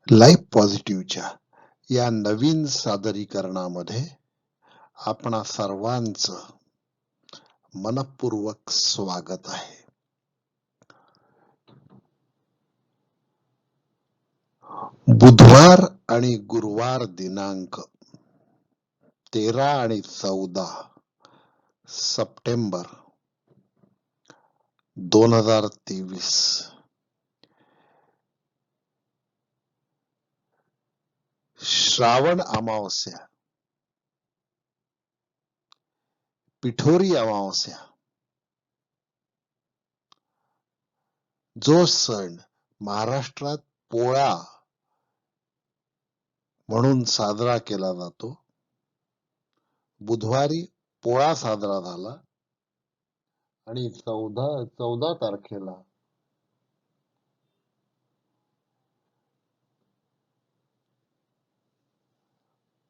Life पॉझिटिव्हच्या या नवीन सादरीकरणामध्ये आपणा सर्वांचं मनपूर्वक स्वागत आहे. बुधवार आणि गुरुवार दिनांक 13 आणि 14 सप्टेंबर 2023 श्रावण अमावस्या, पिठोरी अमावस्या, जो सण महाराष्ट्रात पोळा म्हणून साजरा केला जातो. बुधवारी पोळा साजरा झाला आणि 14 तारखेला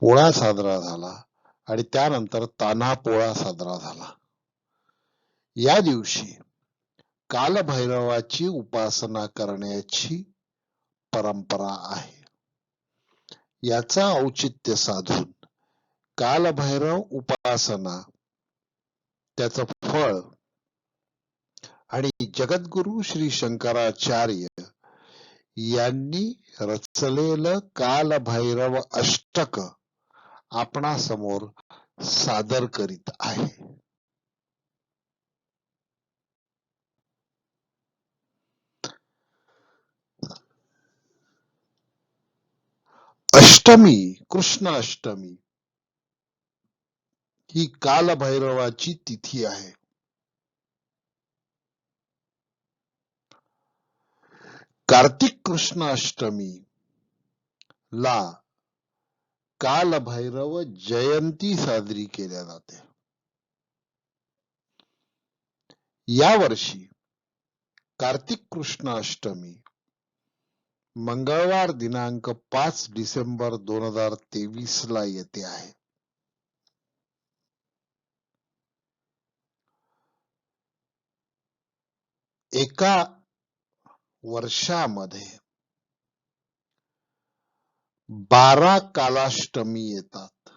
पोळा साजरा झाला आणि त्यानंतर तान्हा पोळा साजरा झाला. या दिवशी कालभैरवाची उपासना करण्याची परंपरा आहे. याचा औचित्य साधून कालभैरव उपासना, त्याचं फळ आणि जगद्गुरु श्री शंकराचार्य यांनी रचलेलं कालभैरव अष्टक आपणासमोर सादर करीत आहे. अष्टमी, कृष्ण अष्टमी ही कालभैरवाची तिथी आहे. कार्तिक कृष्ण अष्टमी ला कालभैरव जयंती साजरी केल्या जाते. या वर्षी कार्तिक कृष्ण अष्टमी मंगळवार दिनांक 5 डिसेंबर 2023 ला येते आहे. एका वर्षामध्ये 12 कालाष्टमी येतात.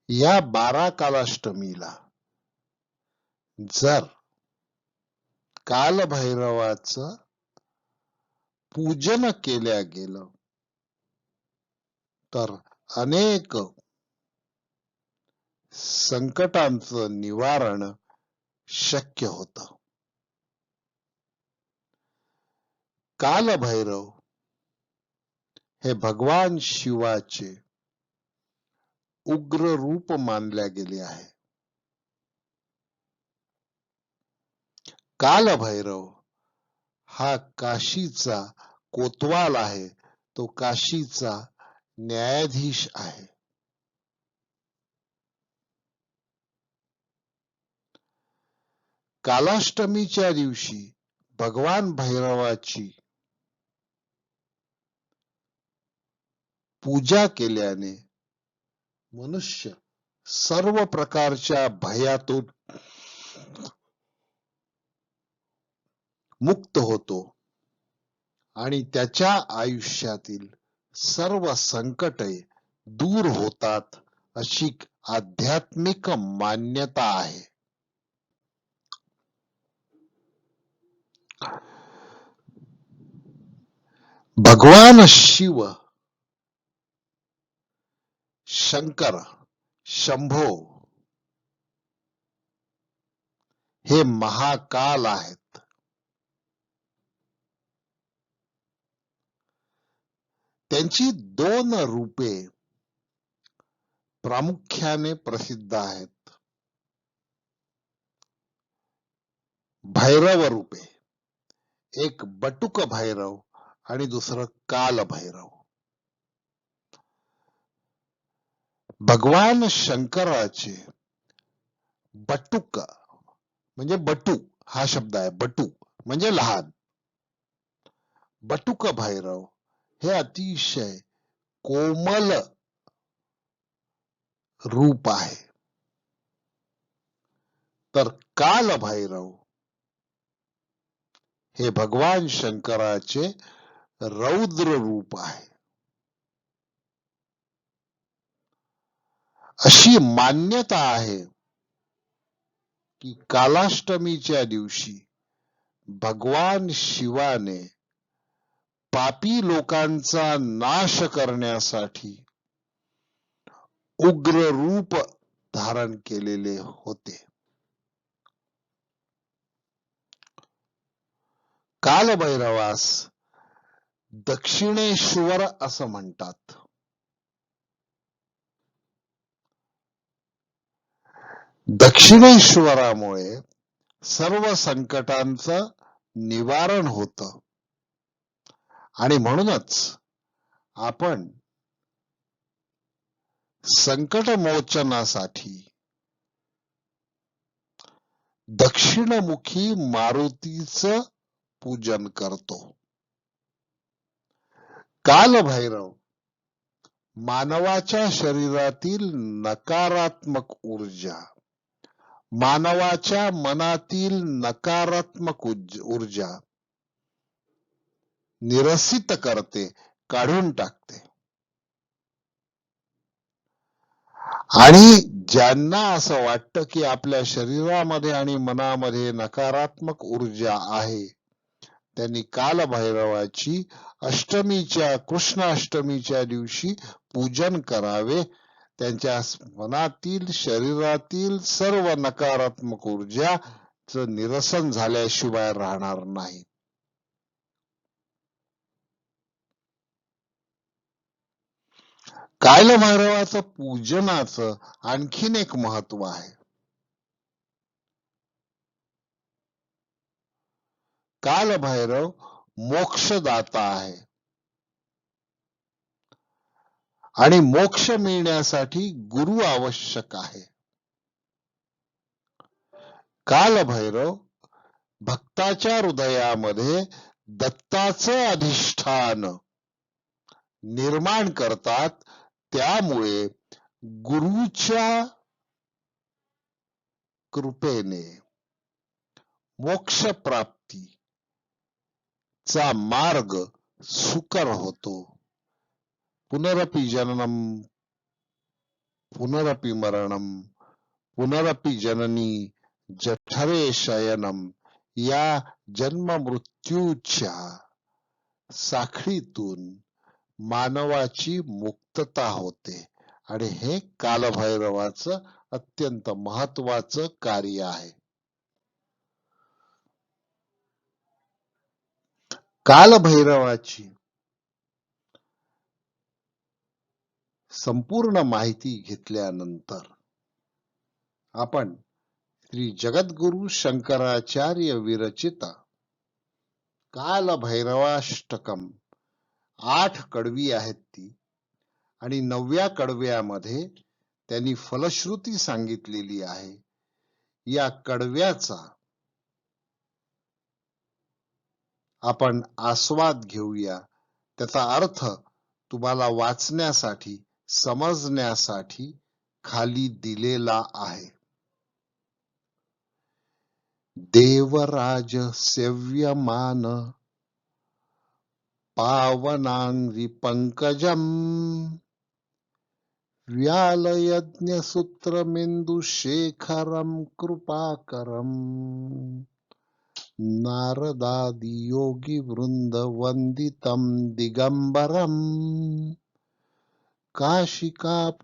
या 12 कालाष्टमीला जर कालभैरवाचं पूजन केल्या गेलं तर अनेक संकटांचं निवारण शक्य होतं. कालभैरव हे भगवान शिवाचे उग्र रूप मानले गेले आहे. कालभैरव हा काशीचा कोतवाल आहे. तो काशीचा न्यायाधीश आहे. कालाष्टमीच्या दिवशी भगवान भैरवाची पूजा केल्याने मनुष्य सर्व प्रकारच्या भयातून मुक्त होतो आणि त्याच्या आयुष्यातील सर्व संकटे दूर होतात, अशी आध्यात्मिक मान्यता आहे. भगवान शिव, शंकर, शंभो हे महाकाल आहेत. त्यांची 2 रूपे प्रामुख्याने प्रसिद्ध आहेत. भैरव रूपे, एक बटुक भैरव आणि दुसरं काल भैरव. भगवान शंकराचे बटुक म्हणजे बटू हा शब्द आहे. बटू म्हणजे लहान. बटुक भैरव हे अतिशय कोमल रूप आहे. तर काल भैरव हे भगवान शंकराचे रौद्र रूप आहे. अशी मान्यता आहे की कालाष्टमीच्या दिवशी भगवान शिवाने पापी लोकांचा नाश करण्यासाठी उग्र रूप धारण केलेले होते. कालभैरवास दक्षिणेश्वर असं म्हणतात. दक्षिणेश्वरामुळे सर्व संकटांचं निवारण होतं आणि म्हणूनच आपण संकट मोचनासाठी दक्षिणमुखी मारुतीचं पूजन करतो. कालभैरव मानवाच्या शरीरातील नकारात्मक ऊर्जा, मानवाच्या मनातील नकारात्मक ऊर्जा निरसित करते, काढून टाकते. आणि ज्यांना असं वाटतं की आपल्या शरीरामध्ये आणि मनामध्ये नकारात्मक ऊर्जा आहे, त्यांनी कालभैरवाची कृष्णाष्टमीच्या दिवशी पूजन करावे. त्यांच्या मनातील शरीरातील सर्व नकारात्मक ऊर्जाचं निरसन झाल्याशिवाय राहणार नाही. कालभैरवाचं पूजनाचं आणखीन एक महत्व आहे. कालभैरव मोक्षदाता आहे आणि मोक्ष मिळण्यासाठी गुरु आवश्यक आहे. कालभैरव भक्ताच्या हृदयामध्ये दत्ताचं अधिष्ठान निर्माण करतात. त्यामुळे गुरुच्या कृपेने मोक्ष प्राप्तीचा मार्ग सुकर होतो. पुनरपि जननम पुनरपि मरणम पुनरपि जननी जठरे शयनम या जन्म मृत्यूच्या साखळीतून मानवाची मुक्तता होते आणि हे कालभैरवाचं अत्यंत महत्वाचं कार्य आहे. कालभैरवाची संपूर्ण माहिती घेतल्यानंतर आपण श्री जगद्गुरु शंकराचार्य विरचित कालभैरवाष्टकम 8 कडवी आहेत ती, आणि 9व्या कडव्यामध्ये त्यांनी फलश्रुती सांगितलेली आहे. या कडव्याचा आपण आस्वाद घेऊया. त्याचा अर्थ तुम्हाला वाचण्यासाठी समजण्यासाठी खाली दिलेला आहे. देवराज सेव्यमान पावनांगी पंकजम व्यालयज्ञ सूत्रमेंदु शेखरम कृपाकरम नारदादि योगी वृंद वंदितम दिगंबरम काशिकापुराधिनाथ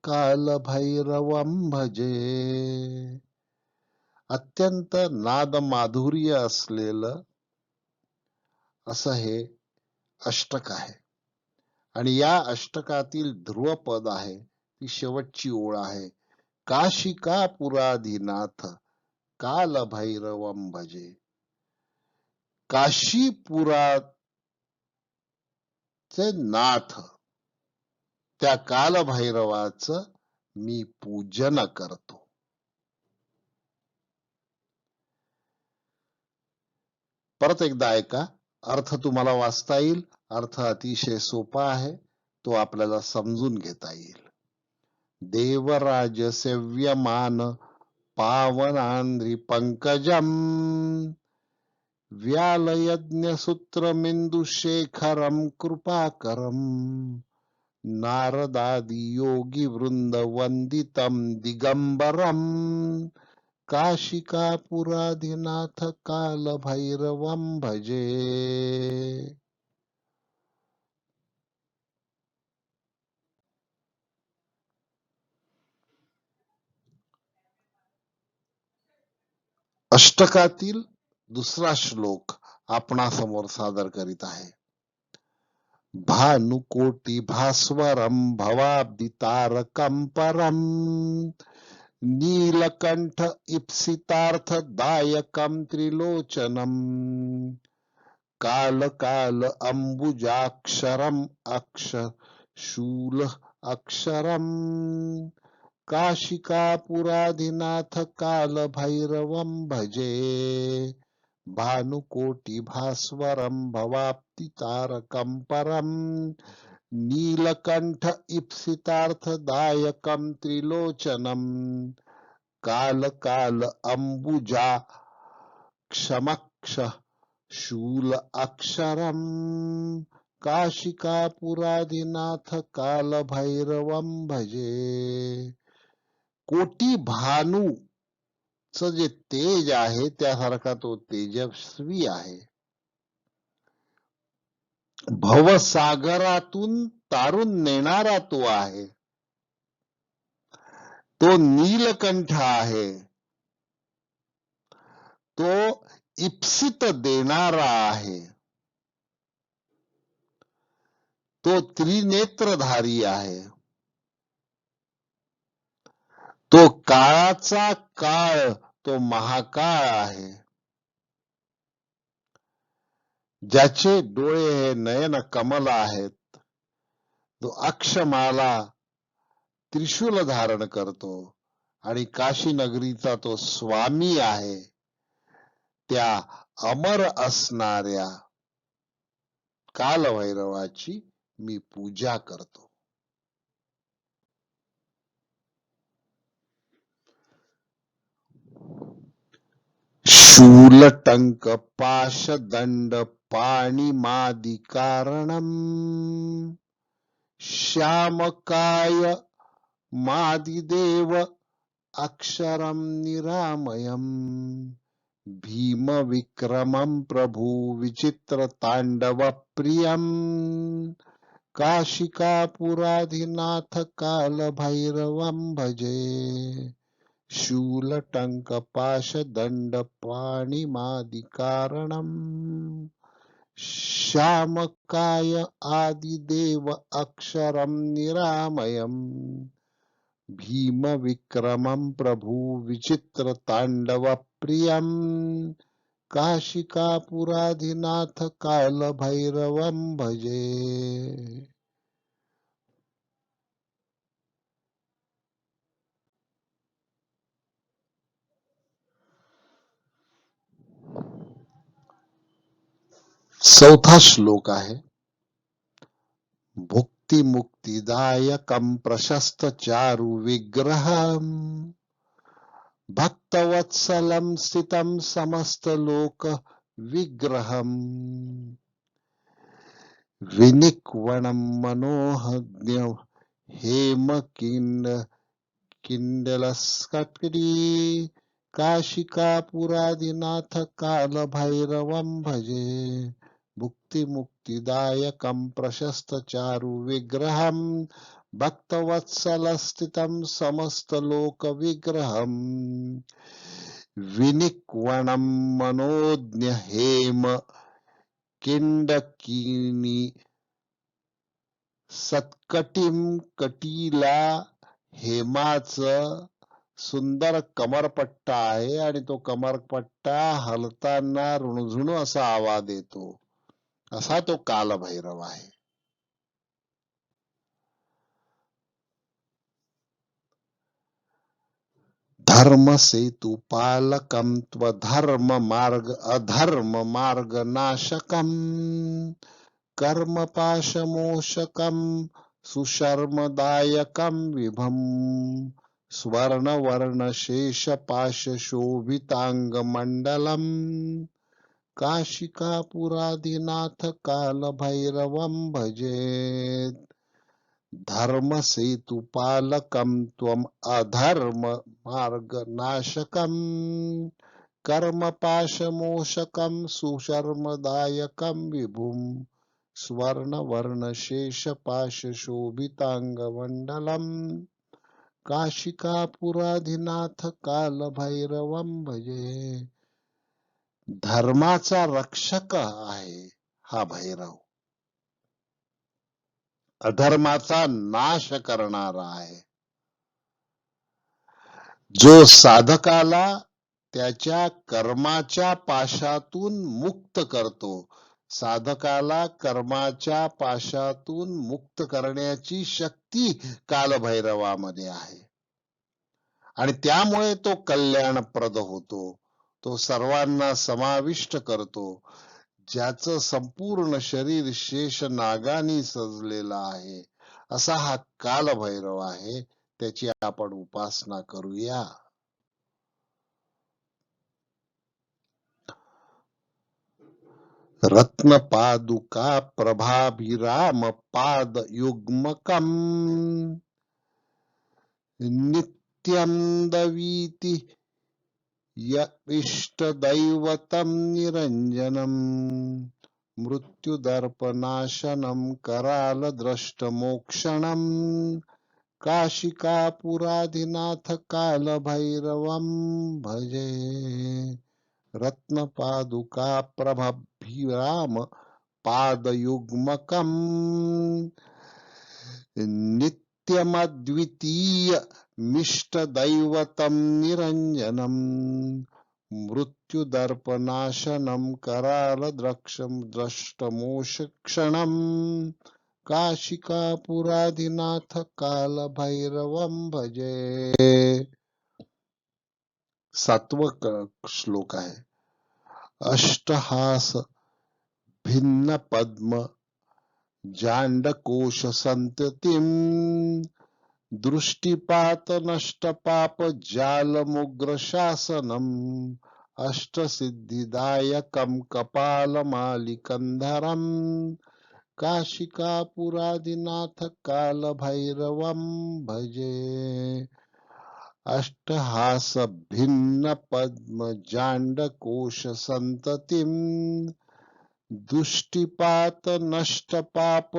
कालभैरवम भजे. अत्यंत नाद माधुर्य असलेलं असं हे अष्टक आहे आणि या अष्टकातील ध्रुवपद आहे ती शेवटची ओळ आहे. काशिकापुराधिनाथ कालभैरवम भजे. काशीपुराचे नाथ त्या कालभैरवाचं मी पूजन करतो. परत एकदा ऐका, अर्थ तुम्हाला वाचता येईल. अर्थ अतिशय सोपा आहे, तो आपल्याला समजून घेता येईल. देवराज सेव्यमान पावनांद्री पंकजम व्यालयज्ञसूत्रमिन्दुशेखरं कृपाकरं नारदादि योगी वृंद वंदितं दिगंबरम काशिकापुराधिनाथ कालभैरवं भजे. अष्टकातील दुसरा श्लोक आपणासमोर सादर करीत आहे. भानुकोटी भास्वरम भवाब्दितारकं परम नीलकंठ इप्सितार्थ दायकं त्रिलोचनम काल काल अंबुजाक्षरम अक्ष शूल अक्षरम काशिकापुराधिनाथ काल भैरवं भजे. भानुकोटि भास्वरं भवाप्तितारकं परं नीलकंठ इप्सितार्थदायकं त्रिलोचनं काल काल अंबुजा क्षमक्ष शूल अक्षरम काशिकापुराधिनाथ काल भैरवं भजे. कोटी भानू जे तेज आहे त्यासारखा तो तेजस्वी आहे. भवसागरातून तारून नेणारा तो आहे. तो नीलकंठ आहे. तो इप्सित देणारा आहे. तो त्रिनेत्रधारी आहे. तो काळाचा काळ, तो महाकाळ आहे. ज्याचे डोळे हे नयन कमल आहेत. तो अक्षमाला त्रिशूल धारण करतो आणि काशी नगरीचा तो स्वामी आहे. त्या अमर असणाऱ्या कालभैरवाची मी पूजा करतो. शूलटंक पाशदंड पाणिमादि कारणम श्यामकाय मादिदेव अक्षरं निरामयं भीम विक्रमं प्रभु विचित्र तांडव प्रियं काशिकापुराधिनाथ काल भैरवं भजे. शूलटंक पाशदंड पाणिमादि कारणं श्यामकाय आदिदेव अक्षरं निरामयं भीम विक्रमं प्रभु विचित्र तांडव प्रियं काशिकापुराधिनाथ काल भैरवं भजे. चौथा श्लोक आहे. भुक्ती मुक्तिदायकं प्रशस्त चारु विग्रहं भक्तवत्सलं स्थितं समस्त लोक विग्रहं विनिक्वणं मनोहज्ञ हेम किंडलस्कटी काशिकापुराधिनाथ काल भैरवं भजे. भुक्ति मुक्तिदायकं प्रशस्त चारु विग्रहं भक्तवत्सलस्थितं समस्त लोक विग्रहं विनिक्वणं मनोज्ञ हेम किंडकिनी सत्कटीं कटीला हेमाच सुंदर कमरपट्टा आहे आणि तो कमरपट्टा हलताना रुणझुण असा आवाज येतो. असा तो कालभैरव आहे. धर्म सेतु पालकं त्वधर्म मार्ग अधर्म मार्ग नाशकं कर्म पाशमोषकं सुशर्मदायकं विभं स्वर्ण वर्ण शेष पाश शोभितांग मंडलम काशिकापुरादिनाथ कालभैरवं भजेत् धर्मसेतुपालकं त्वम् अधर्म मार्गनाशकम् कर्मपाशमोषकं सुशर्मदायकं विभुं स्वर्णवर्णशेषपाशशोभिताङ्गमण्डलम् काशिकापुराधिनाथ कालभैरवं भजे. धर्माचा रक्षक आहे हा भैरव, अधर्माचा नाश करणारा आहे, जो साधकाला त्याच्या कर्माच्या पाशातून मुक्त करतो. साधकाला कर्माच्या पाशातून मुक्त करण्याची शक्ती कालभैरवामध्ये आहे आणि त्यामुळे तो कल्याणप्रद होतो. तो सर्वांना समाविष्ट करतो. ज्याचं संपूर्ण शरीर शेष नागानी सजलेला आहे असा हा कालभैरव आहे. त्याची आपण उपासना करूया. रत्नपादुका प्रभाभिराम पाद युग्मकम् नित्यं दवीति य इष्टदैवतं निरञ्जनम् मृत्युदर्पनाशनं करालद्रष्टमोक्षणम् काशिकापुराधिनाथ कालभैरवं भजे. रत्नपादुका प्रभाभिराम पादयुग्मकम् नित्यमद्वितीय मिष्टदैवतं निरञ्जनम् मृत्युदर्पनाशनं करालद्रष्टमोक्षणम् काशिकापुराधिनाथ कालभैरवं भजे. 7वा श्लोक आहे. अष्टहास भिन्न पद्म जांडकोश संततिम दृष्टिपात नष्टपाप जालमुग्र शासनम अष्टसिद्धिदायकं कपालमालिकंधरम काशिकापुरादिनाथ कालभैरवं भजे. अष्टहास भिन्न पद्म जांडकोश संततिम दुष्टिपात नष्टपाप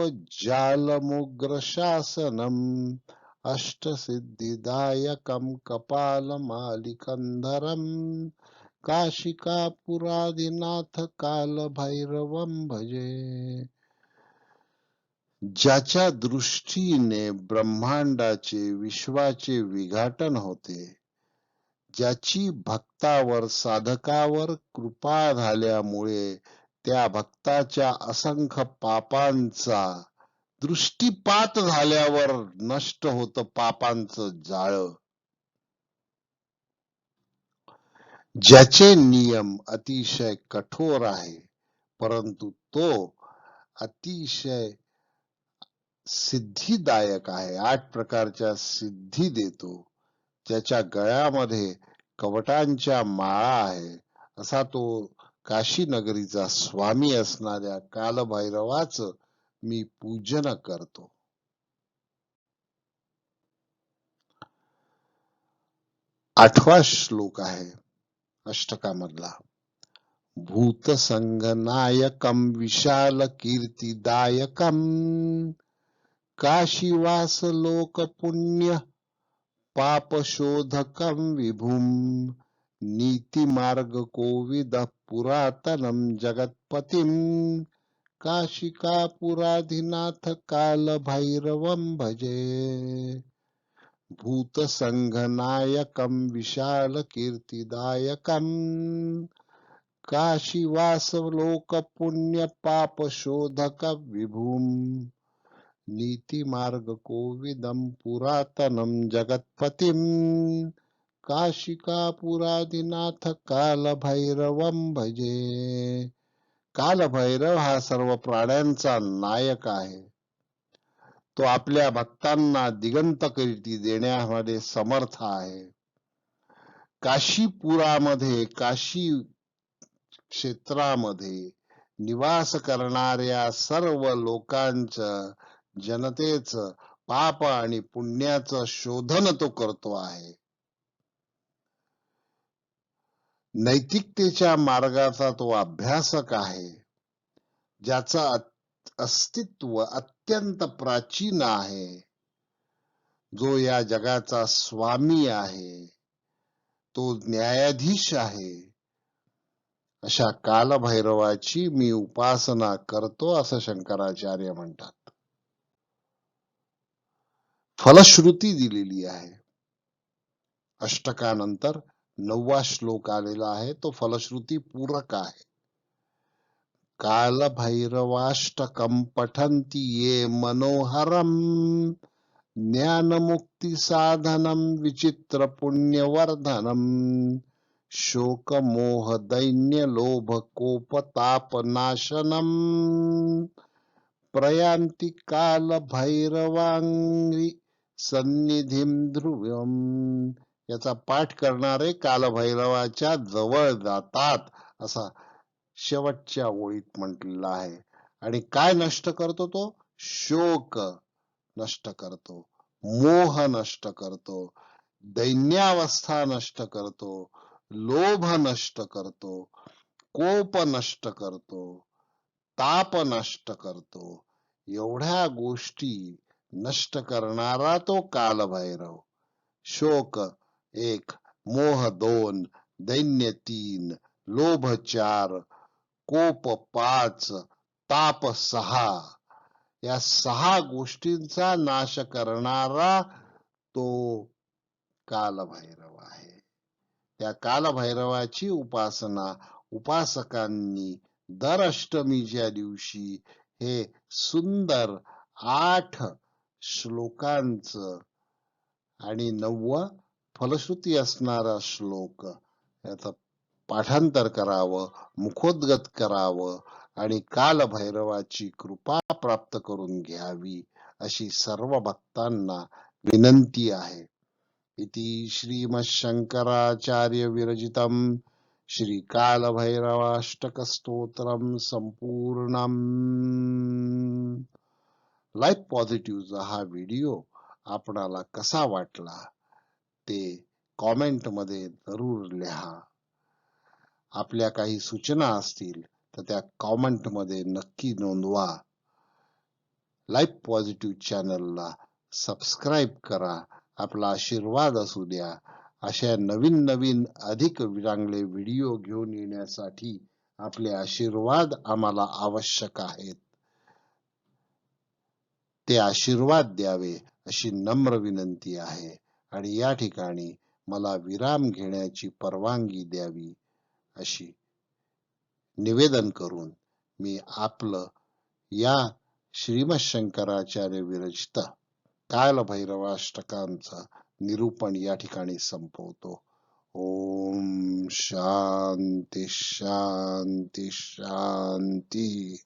जालमुग्र शासनम अष्टसिद्धिदायकं कपालमालिकंधरम काशिकापुरादिनाथ कालभैरवं भजे. ज्याच्या दृष्टीने ब्रह्मांडाचे विश्वाचे विघाटन होते, ज्याची भक्तावर साधकावर कृपा झाल्यामुळे त्या भक्ताच्या असंख्य पापांचा दृष्टीपात झाल्यावर नष्ट होतं पापांचं जाळ, ज्याचे नियम अतिशय कठोर आहे परंतु तो अतिशय सिद्धिदायक आहे, 8 प्रकारच्या सिद्धी देतो, ज्याच्या गळ्यामध्ये कवटांच्या माळा आहे, असा तो काशी नगरीचा स्वामी असणाऱ्या कालभैरवाचं मी पूजन करतो. 8वा श्लोक आहे अष्टकामधला. भूतसंगनायकं विशाल कीर्तिदायकं काशीवास लोक पुण्य पापशोधकं विभुं नीतिमार्ग कोविद पुरातनं जगत्पतिं काशिकापुराधिनाथ कालभैरवं भजे. भूतसंघनायकं विशाल कीर्तिदायकं काशीवास लोक पुण्य पापशोधक विभुं नीतिमार्ग कोविदं पुरातनं जगत्पतिं काशिकापुरादिनाथ कालभैरवं भजे. कालभैरव हा सर्व प्राण्यांचा नायक आहे. तो आपल्या भक्तांना दिगंत कीर्ती देण्यामध्ये समर्थ आहे. काशीपुरामध्ये काशी क्षेत्रामध्ये निवास करणाऱ्या सर्व लोकांचं, जनतेचं पाप आणि पुण्याचं शोधन तो करतो आहे. नैतिकतेच्या मार्गाचा तो अभ्यासक आहे, ज्याचं अस्तित्व अत्यंत प्राचीन आहे, जो या जगाचा स्वामी आहे, तो न्यायाधीश आहे. अशा कालभैरवाची मी उपासना करतो असं शंकराचार्य म्हणतात. फलश्रुती दिलेली आहे. अष्टकानंतर 9वा श्लोक आलेला आहे, तो फलश्रुती पूरक आहे. कालभैरवाष्टकं पठन्ति ये मनोहरं ज्ञानमुक्ति साधनं विचित्र पुण्यवर्धनं शोक मोह दैन्य लोभ कोप ताप नाशनम प्रयांति काल भैरवांगी सन्निधिम ध्रुवम. याचा पाठ करणारे कालभैरवाच्या जवळ जातात असा शेवटच्या ओळीत म्हटलेला आहे. आणि काय नष्ट करतो तो? शोक नष्ट करतो, मोह नष्ट करतो, दैन्यावस्था नष्ट करतो, लोभ नष्ट करतो, कोप नष्ट करतो, ताप नष्ट करतो. एवढ्या गोष्टी नष्ट करणारा तो कालभैरव. शोक 1, मोह 2, दैन्य 3, लोभ 4, कोप 5, ताप 6. या 6 गोष्टींचा नाश करणारा तो कालभैरव आहे. त्या कालभैरवाची उपासना उपासकांनी दर अष्टमीच्या दिवशी हे सुंदर 8 श्लोकांचं आणि 9वा फलश्रुती असणारा श्लोक याचं पाठांतर करावं, मुखोद्गत करावं आणि कालभैरवाची कृपा प्राप्त करून घ्यावी अशी सर्व भक्तांना विनंती आहे. इति श्रीमच्छंकराचार्य विरचितं श्री कालभैरवाष्टक स्तोत्रम संपूर्णम. लाईफ पॉझिटिव्हचा हा व्हिडिओ आपणाला कसा वाटला ते कॉमेंट मध्ये जरूर लिहा. आपल्या काही सूचना असतील तर त्या कॉमेंट मध्ये नक्की नोंदवा. लाईफ पॉझिटिव्ह चॅनलला सबस्क्राईब करा. आपला आशीर्वाद असू द्या. अशा नवीन नवीन अधिक चांगले व्हिडिओ घेऊन येण्यासाठी आपले आशीर्वाद आम्हाला आवश्यक आहेत. ते आशीर्वाद द्यावे अशी नम्र विनंती आहे. आणि या ठिकाणी मला विराम घेण्याची परवानगी द्यावी अशी निवेदन करून मी आपलं या श्रीमच्छंकराचार्य विरचित कालभैरवाष्टकांचं निरूपण या ठिकाणी संपवतो. ओम शांती शांती शांती.